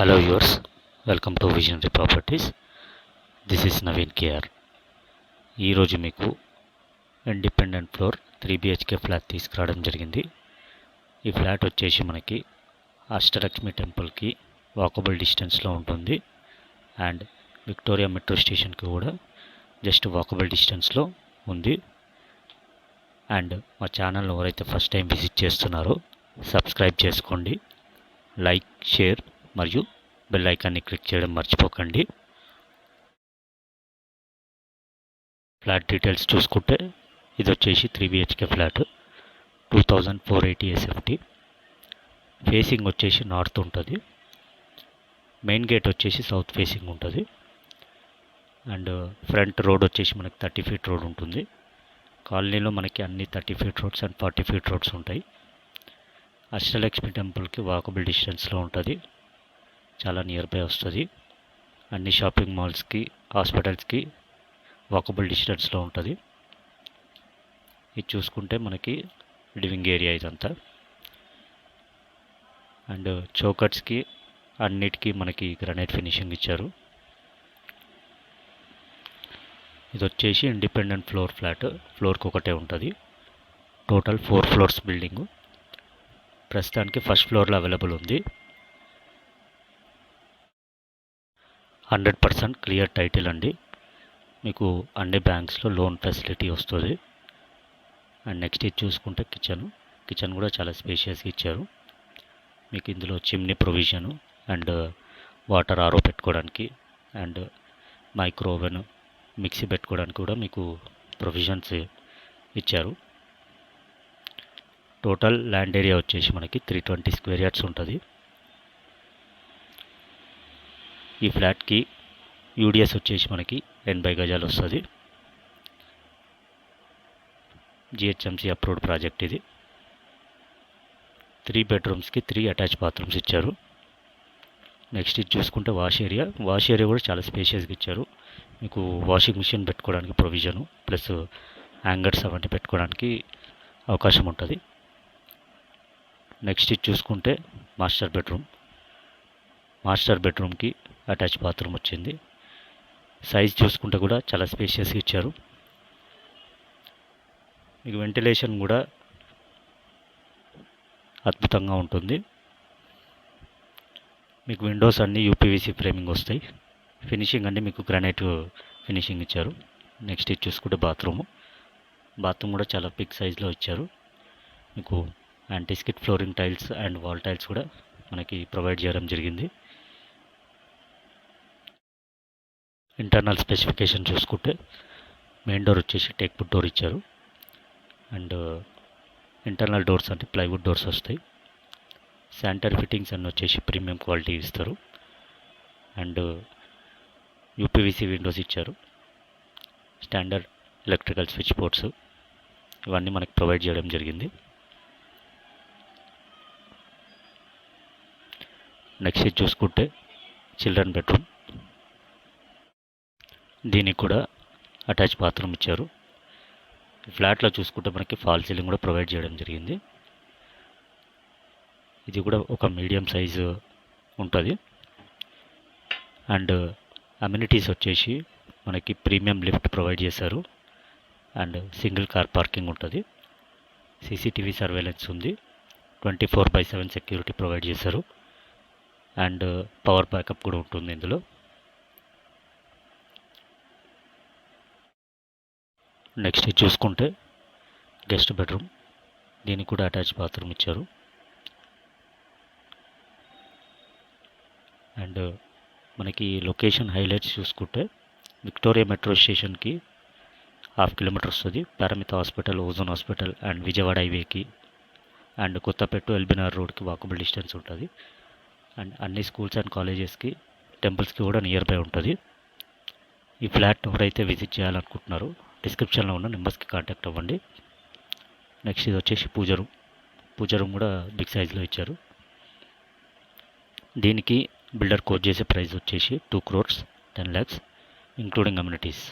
Hello viewers, welcome to visionary properties. This is Naveen K R. ఈరోజు మీకు independent floor 3 BHK flat తీసుకురావడం జరిగింది. ఈ ఫ్లాట్ వచ్చేసి మనకి అష్టలక్ష్మి టెంపుల్కి వాకబుల్ డిస్టెన్స్లో ఉంటుంది అండ్ విక్టోరియా మెట్రో స్టేషన్కి కూడా జస్ట్ వాకబుల్ డిస్టెన్స్లో ఉంది. అండ్ మా ఛానల్ని ఎవరైతే ఫస్ట్ టైం విజిట్ చేస్తున్నారో సబ్స్క్రైబ్ చేసుకోండి, లైక్, షేర్ మరియు బెల్ ఐకాన్ని క్లిక్ చేయడం మర్చిపోకండి. ఫ్లాట్ డీటెయిల్స్ చూసుకుంటే ఇది వచ్చేసి 3 BHK ఫ్లాట్, 2480 SFT. ఫేసింగ్ వచ్చేసి నార్త్ ఉంటుంది. మెయిన్ గేట్ వచ్చేసి సౌత్ ఫేసింగ్ ఉంటుంది. అండ్ ఫ్రంట్ రోడ్ వచ్చేసి మనకి 30 feet రోడ్ ఉంటుంది. కాలనీలో మనకి అన్ని 30 feet roads and 40 feet roads ఉంటాయి. అష్టలక్ష్మి టెంపుల్కి వాకబుల్ డిస్టెన్స్లో ఉంటుంది, చాలా నియర్ బై వస్తుంది. అన్ని షాపింగ్ మాల్స్కి, హాస్పిటల్స్కి వాకబుల్ డిస్టెన్స్లో ఉంటుంది. ఇది చూసుకుంటే మనకి లివింగ్ ఏరియా ఇదంతా. అండ్ చౌకట్స్కి అన్నిటికీ మనకి గ్రానైట్ ఫినిషింగ్ ఇచ్చారు. ఇది వచ్చేసి ఇండిపెండెంట్ ఫ్లోర్ ఫ్లాట్, ఫ్లోర్కి ఒకటే ఉంటుంది. Total 4 floors building. ప్రస్తుతానికి ఫస్ట్ ఫ్లోర్లో అవైలబుల్ ఉంది. 100% క్లియర్ టైటిల్ అండి. మీకు అన్ని బ్యాంక్స్లో లోన్ ఫెసిలిటీ వస్తుంది. అండ్ నెక్స్ట్ ఇది చూసుకుంటే కిచెన్ కూడా చాలా స్పేషియస్గా ఇచ్చారు. మీకు ఇందులో చిమ్నీ ప్రొవిజను అండ్ వాటర్ ఆరో పెట్టుకోవడానికి అండ్ మైక్రో ఓవెన్, మిక్సీ పెట్టుకోవడానికి కూడా మీకు ప్రొవిజన్స్ ఇచ్చారు. టోటల్ ల్యాండ్ ఏరియా వచ్చేసి మనకి 320 square yards ఉంటుంది. ఈ ఫ్లాట్కి యూడిఎస్ వచ్చేసి మనకి 80 గజాలు వస్తుంది. GHMC అప్రూవ్డ్ ప్రాజెక్ట్ ఇది. 3 bedrooms-కి 3 attached bathrooms ఇచ్చారు. నెక్స్ట్ ఇది చూసుకుంటే వాష్ ఏరియా కూడా చాలా స్పేషియస్గా ఇచ్చారు. మీకు వాషింగ్ మిషన్ పెట్టుకోవడానికి ప్రొవిజను ప్లస్ హ్యాంగర్స్ అవన్నీ పెట్టుకోవడానికి అవకాశం ఉంటుంది. నెక్స్ట్ ఇది చూసుకుంటే మాస్టర్ బెడ్రూమ్కి అటాచ్ బాత్రూమ్ వచ్చింది. సైజ్ చూసుకుంటే కూడా చాలా స్పేషియస్గా ఇచ్చారు. మీకు వెంటిలేషన్ కూడా అద్భుతంగా ఉంటుంది. మీకు విండోస్ అన్నీ UPVC ఫ్రేమింగ్ వస్తాయి. ఫినిషింగ్ అన్నీ మీకు గ్రానైట్ ఫినిషింగ్ ఇచ్చారు. నెక్స్ట్ ఇది చూసుకుంటే బాత్రూమ్ కూడా చాలా బిగ్ సైజ్లో ఇచ్చారు. మీకు anti skid flooring tiles and wall tiles కూడా మనకి ప్రొవైడ్ చేయడం జరిగింది. ఇంటర్నల్ స్పెసిఫికేషన్ చూసుకుంటే మెయిన్ డోర్ వచ్చేసి టేక్వుడ్ డోర్ ఇచ్చారు. అండ్ ఇంటర్నల్ డోర్స్ అంటే ప్లైవుడ్ డోర్స్ వస్తాయి. శానిటరీ ఫిట్టింగ్స్ అన్నీ వచ్చేసి ప్రీమియం క్వాలిటీ ఇస్తారు. అండ్ UPVC విండోస్ ఇచ్చారు. స్టాండర్డ్ ఎలక్ట్రికల్ స్విచ్ బోర్డ్స్ ఇవన్నీ మనకి ప్రొవైడ్ చేయడం జరిగింది. నెక్స్ట్ ఇది చూసుకుంటే చిల్డ్రన్ బెడ్రూమ్, దీనికి కూడా అటాచ్ బాత్రూమ్ ఇచ్చారు. ఫ్లాట్లో చూసుకుంటే మనకి ఫాల్ సీలింగ్ కూడా ప్రొవైడ్ చేయడం జరిగింది. ఇది కూడా ఒక మీడియం సైజు ఉంటుంది. అండ్ అమ్యూనిటీస్ వచ్చేసి మనకి ప్రీమియం లిఫ్ట్ ప్రొవైడ్ చేశారు. అండ్ సింగిల్ కార్ పార్కింగ్ ఉంటుంది. CCTV సర్వేలెన్స్ ఉంది. 24/7 సెక్యూరిటీ ప్రొవైడ్ చేశారు. అండ్ పవర్ బ్యాకప్ కూడా ఉంటుంది ఇందులో. నెక్స్ట్ చూసుకుంటే గెస్ట్ బెడ్రూమ్, దీనికి కూడా అటాచ్ బాత్రూమ్ ఇచ్చారు. అండ్ మనకి లొకేషన్ హైలైట్స్ చూసుకుంటే విక్టోరియా మెట్రో స్టేషన్కి 1/2 kilometer వస్తుంది. Paramita hospital, ozone hospital and Vijayawada హైవేకి అండ్ కొత్తపేట ఎల్బినార్ రోడ్కి వాకబుల్ డిస్టెన్స్ ఉంటుంది. అండ్ అన్ని స్కూల్స్ అండ్ కాలేజెస్కి, టెంపుల్స్కి కూడా నియర్ బై ఉంటుంది. ఈ ఫ్లాట్ ఎవరైతే విజిట్ చేయాలనుకుంటున్నారో డిస్క్రిప్షన్లో ఉన్న నెంబర్స్కి కాంటాక్ట్ అవ్వండి. నెక్స్ట్ ఇది వచ్చేసి పూజ రూమ్ కూడా బిగ్ సైజ్లో ఇచ్చారు. దీనికి బిల్డర్ కోట్ చేసే ప్రైస్ వచ్చేసి 2 crores 10 lakhs ఇంక్లూడింగ్ అమ్యూనిటీస్.